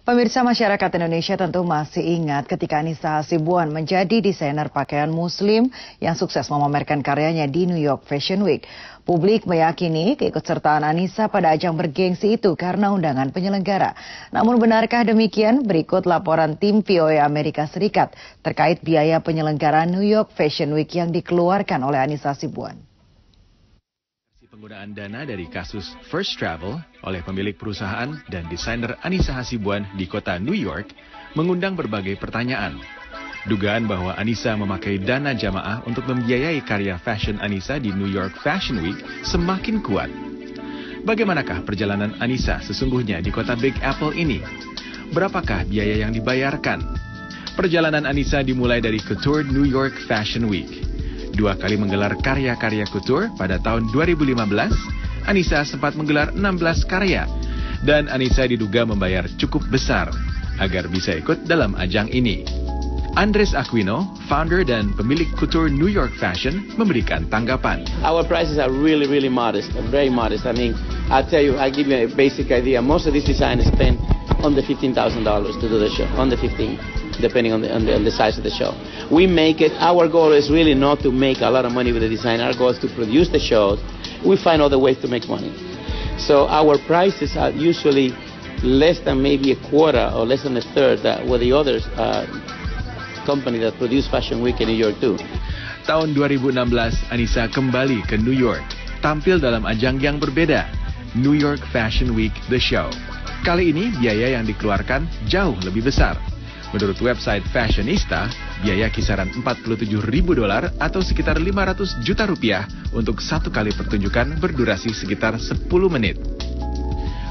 Pemirsa, masyarakat Indonesia tentu masih ingat ketika Anissa Hasibuan menjadi desainer pakaian muslim yang sukses memamerkan karyanya di New York Fashion Week. Publik meyakini keikutsertaan Anissa pada ajang bergengsi itu karena undangan penyelenggara. Namun benarkah demikian? Berikut laporan tim VOA Amerika Serikat terkait biaya penyelenggaraan New York Fashion Week yang dikeluarkan oleh Anissa Hasibuan. Penggunaan dana dari kasus First Travel oleh pemilik perusahaan dan desainer Anissa Hasibuan di kota New York mengundang berbagai pertanyaan. Dugaan bahwa Anissa memakai dana jamaah untuk membiayai karya fashion Anissa di New York Fashion Week semakin kuat. Bagaimanakah perjalanan Anissa sesungguhnya di kota Big Apple ini? Berapakah biaya yang dibayarkan? Perjalanan Anissa dimulai dari Couture New York Fashion Week. 2 kali menggelar karya-karya couture pada tahun 2015, Anissa sempat menggelar 16 karya. Dan Anissa diduga membayar cukup besar agar bisa ikut dalam ajang ini. Andres Aquino, founder dan pemilik Couture New York Fashion, memberikan tanggapan. Our prices are really modest, very modest. I mean, I'll tell you, I give you a basic idea. Most of these designers spend on the $15,000 to do the show, on the 15, depending on the size of the show. We make it, our goal is really not to make a lot of money with the design. Our goal is to produce the shows. We find other ways to make money. So our prices are usually less than maybe a quarter or less than a third with the others company that produce Fashion Week in New York too. Tahun 2016, Anissa kembali ke New York, tampil dalam ajang yang berbeda, New York Fashion Week The Show. Kali ini biaya yang dikeluarkan jauh lebih besar. Menurut website Fashionista, biaya kisaran $47.000 atau sekitar 500 juta rupiah untuk satu kali pertunjukan berdurasi sekitar 10 menit.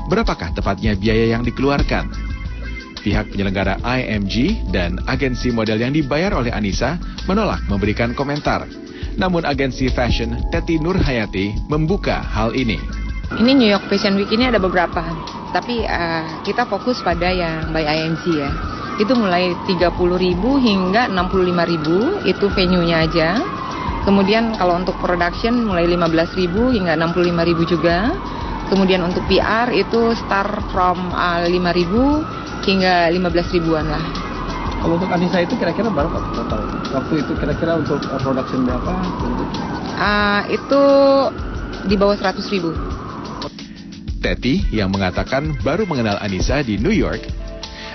Berapakah tepatnya biaya yang dikeluarkan? Pihak penyelenggara IMG dan agensi model yang dibayar oleh Anissa menolak memberikan komentar. Namun agensi fashion Teti Nurhayati membuka hal ini. Ini New York Fashion Week ini ada beberapa, tapi kita fokus pada yang by IMG ya. Itu mulai 30.000 hingga 65.000, itu venue-nya aja. Kemudian kalau untuk production mulai 15.000 hingga 65.000 juga. Kemudian untuk PR itu start from 5.000 hingga 15.000-an lah. Kalau untuk Anissa itu kira-kira berapa total? Waktu itu kira-kira untuk production berapa? Itu di bawah 100.000. Teti yang mengatakan baru mengenal Anissa di New York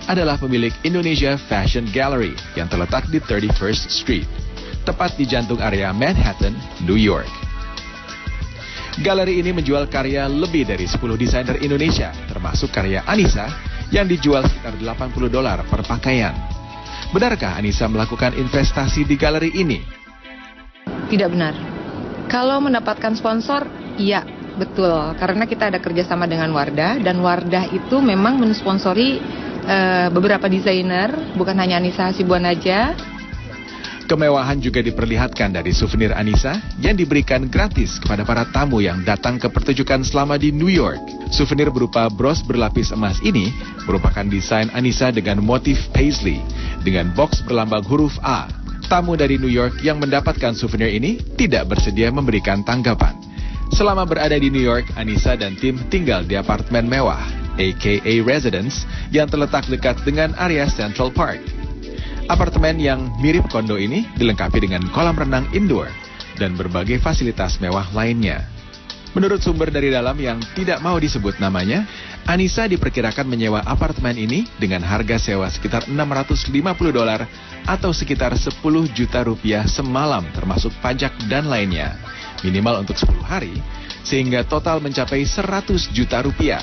adalah pemilik Indonesia Fashion Gallery yang terletak di 31st Street, tepat di jantung area Manhattan, New York. Galeri ini menjual karya lebih dari 10 desainer Indonesia, termasuk karya Anissa yang dijual sekitar $80 per pakaian. Benarkah Anissa melakukan investasi di galeri ini? Tidak benar. Kalau mendapatkan sponsor, iya, betul. Karena kita ada kerjasama dengan Wardah, dan Wardah itu memang mensponsori beberapa desainer, bukan hanya Anissa Hasibuan aja. Kemewahan juga diperlihatkan dari souvenir Anissa yang diberikan gratis kepada para tamu yang datang ke pertunjukan selama di New York. Souvenir berupa bros berlapis emas ini merupakan desain Anissa dengan motif paisley dengan box berlambang huruf A. Tamu dari New York yang mendapatkan souvenir ini tidak bersedia memberikan tanggapan. Selama berada di New York, Anissa dan tim tinggal di apartemen mewah, aka Residence, yang terletak dekat dengan area Central Park. Apartemen yang mirip kondo ini dilengkapi dengan kolam renang indoor dan berbagai fasilitas mewah lainnya. Menurut sumber dari dalam yang tidak mau disebut namanya, Anissa diperkirakan menyewa apartemen ini dengan harga sewa sekitar $650 atau sekitar 10 juta rupiah semalam termasuk pajak dan lainnya. Minimal untuk 10 hari, sehingga total mencapai 100 juta rupiah.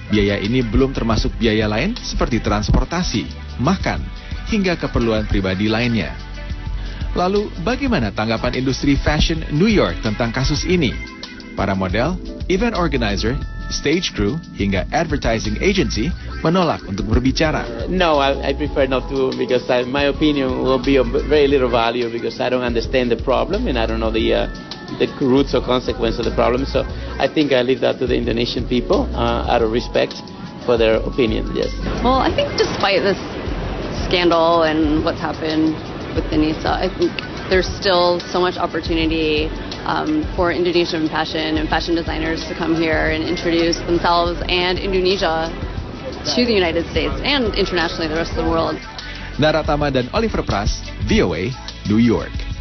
Biaya ini belum termasuk biaya lain seperti transportasi, makan, hingga keperluan pribadi lainnya. Lalu, bagaimana tanggapan industri fashion New York tentang kasus ini? Para model, event organizer, stage crew, hingga advertising agency menolak untuk berbicara. No, I prefer not to, because my opinion will be of very little value because I don't understand the problem and I don't know the roots or consequence of the problem. So I think I leave that to the Indonesian people out of respect for their opinion. Yes. Well, I think despite this scandal and what's happened with Anissa, I think there's still so much opportunity for Indonesian fashion and fashion designers to come here and introduce themselves and Indonesia to the United States and internationally the rest of the world. Naratama dan Oliver Pras, VOA, New York.